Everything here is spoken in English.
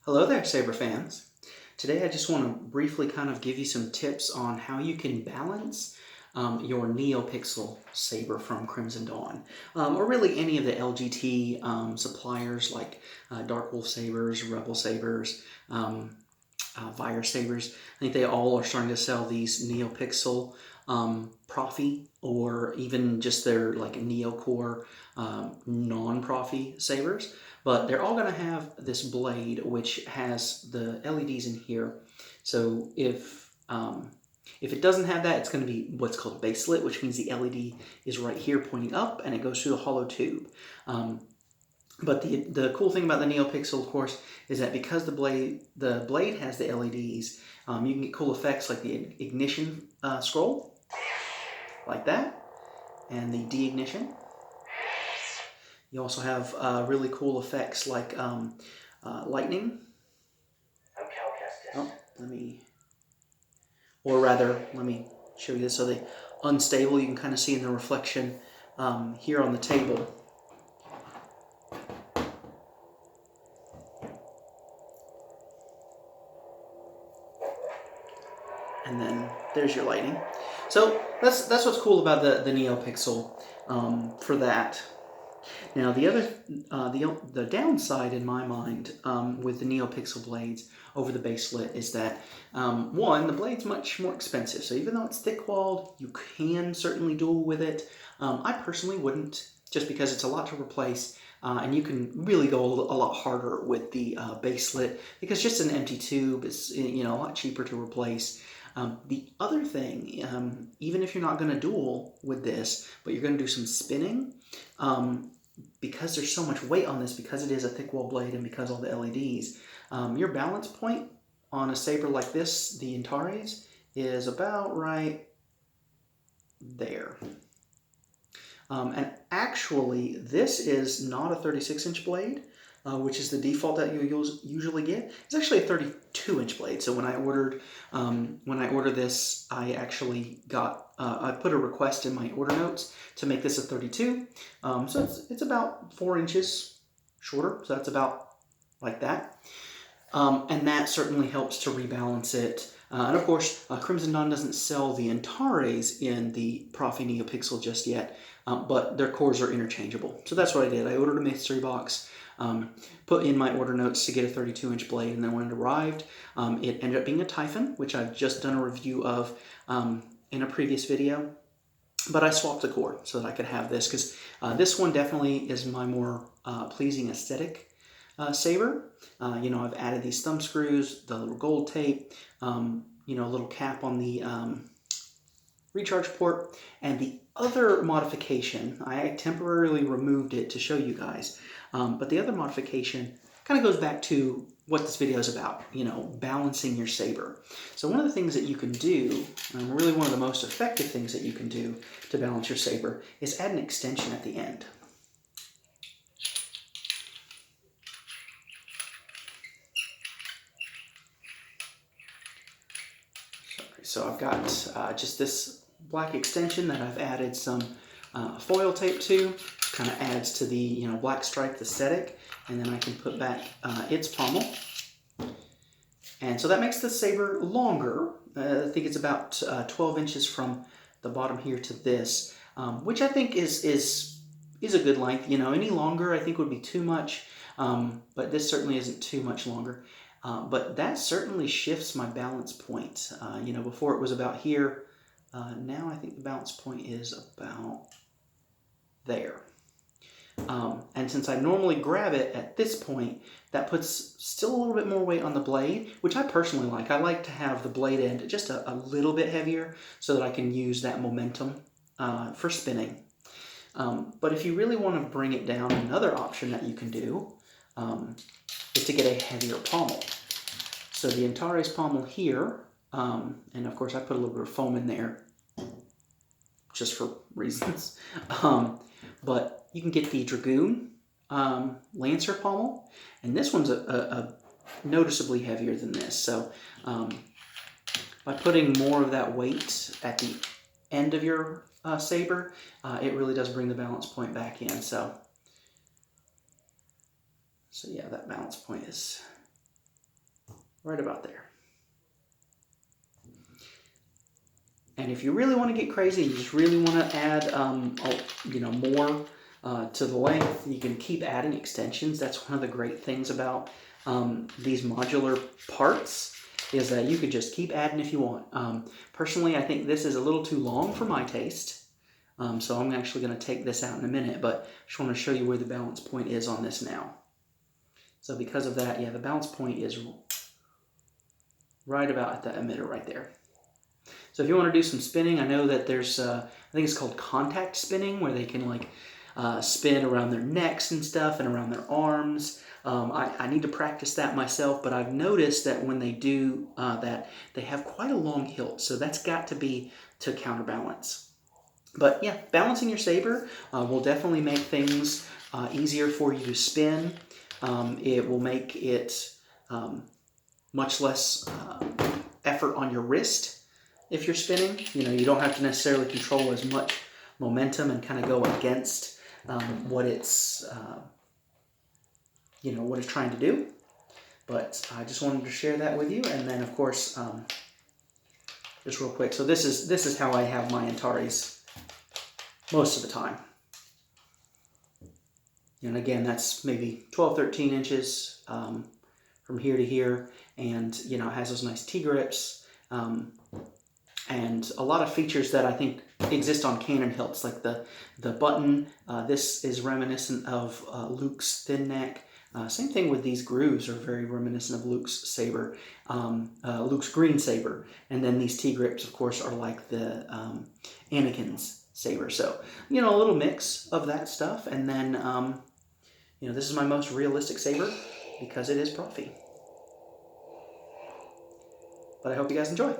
Hello there, Saber fans. Today I just want to briefly kind of give you some tips on how you can balance your Neopixel saber from Crimson Dawn, or really any of the LGT suppliers like Dark Wolf sabers, Rebel sabers, Fire sabers. I think they all are starting to sell these Neopixel Profi, or even just their like Neocore non-Profi sabers. But they're all going to have this blade which has the LEDs in here. So if it doesn't have that, it's going to be what's called baselit, which means the LED is right here pointing up and it goes through the hollow tube. But the cool thing about the Neopixel, of course, is that because the blade has the LEDs, you can get cool effects like the ignition scroll, like that, and the deignition. You also have really cool effects like lightning. Oh, let me show you this. So the unstable, you can kind of see in the reflection here on the table. And then there's your lighting. So that's what's cool about the Neopixel for that. Now the other the downside in my mind with the Neopixel blades over the baselit is that one, the blade's much more expensive. So even though it's thick-walled, you can certainly duel with it. I personally wouldn't, just because it's a lot to replace. And you can really go a lot harder with the baselit, because just an empty tube is a lot cheaper to replace. The other thing, even if you're not going to duel with this, but you're going to do some spinning, because there's so much weight on this, because it is a thick wall blade and because all the LEDs, your balance point on a saber like this, the Antares, is about right there. And actually, this is not a 36-inch blade, which is the default that you usually get. It's actually a 32-inch blade. So when I ordered this, I actually got I put a request in my order notes to make this a 32. So it's about 4 inches shorter. So that's about like that. And that certainly helps to rebalance it. And of course, Crimson Dawn doesn't sell the Antares in the Profi Neopixel just yet, but their cores are interchangeable. So that's what I did. I ordered a mystery box, put in my order notes to get a 32-inch blade, and then when it arrived, it ended up being a Typhon, which I've just done a review of in a previous video. But I swapped the core so that I could have this, because this one definitely is my more pleasing aesthetic saber. I've added these thumb screws, the little gold tape, a little cap on the recharge port, and the other modification, I temporarily removed it to show you guys, but the other modification kind of goes back to what this video is about, balancing your saber. So one of the things that you can do, and really one of the most effective things that you can do to balance your saber, is add an extension at the end. So I've got just this black extension that I've added some foil tape to. Kind of adds to the black striped aesthetic, and then I can put back its pommel. And so that makes the saber longer. I think it's about 12 inches from the bottom here to this, which I think is a good length. Any longer I think would be too much, but this certainly isn't too much longer. But that certainly shifts my balance point. Before it was about here. Now I think the balance point is about there. And since I normally grab it at this point, that puts still a little bit more weight on the blade, which I personally like. I like to have the blade end just a little bit heavier so that I can use that momentum for spinning. But if you really want to bring it down, another option that you can do is to get a heavier pommel. So the Antares pommel here, and of course I put a little bit of foam in there just for reasons, but you can get the Dragoon Lancer pommel, and this one's a noticeably heavier than this. So by putting more of that weight at the end of your saber, it really does bring the balance point back in. So yeah, that balance point is right about there. And if you really want to get crazy, you just really want to add, more to the length, you can keep adding extensions. That's one of the great things about these modular parts, is that you could just keep adding if you want. Personally, I think this is a little too long for my taste. So I'm actually going to take this out in a minute, but I just want to show you where the balance point is on this now. So because of that, yeah, the balance point is right about at the emitter right there. So if you want to do some spinning, I know that there's, I think it's called contact spinning, where they can like spin around their necks and stuff and around their arms. I need to practice that myself, but I've noticed that when they do that, they have quite a long hilt. So that's got to be to counterbalance. But yeah, balancing your saber will definitely make things easier for you to spin. It will make it much less effort on your wrist if you're spinning. You don't have to necessarily control as much momentum and kind of go against what it's what it's trying to do. But I just wanted to share that with you. And then of course, just real quick, so this is how I have my Antares most of the time. And again, that's maybe 12-13 inches from here to here, and it has those nice T-grips and a lot of features that I think exist on Canon hilts, like the button. This is reminiscent of Luke's thin neck. Same thing with these grooves, are very reminiscent of Luke's saber, Luke's green saber. And then these T-grips, of course, are like the Anakin's saber. So, a little mix of that stuff. And then, this is my most realistic saber because it is Profi. But I hope you guys enjoy.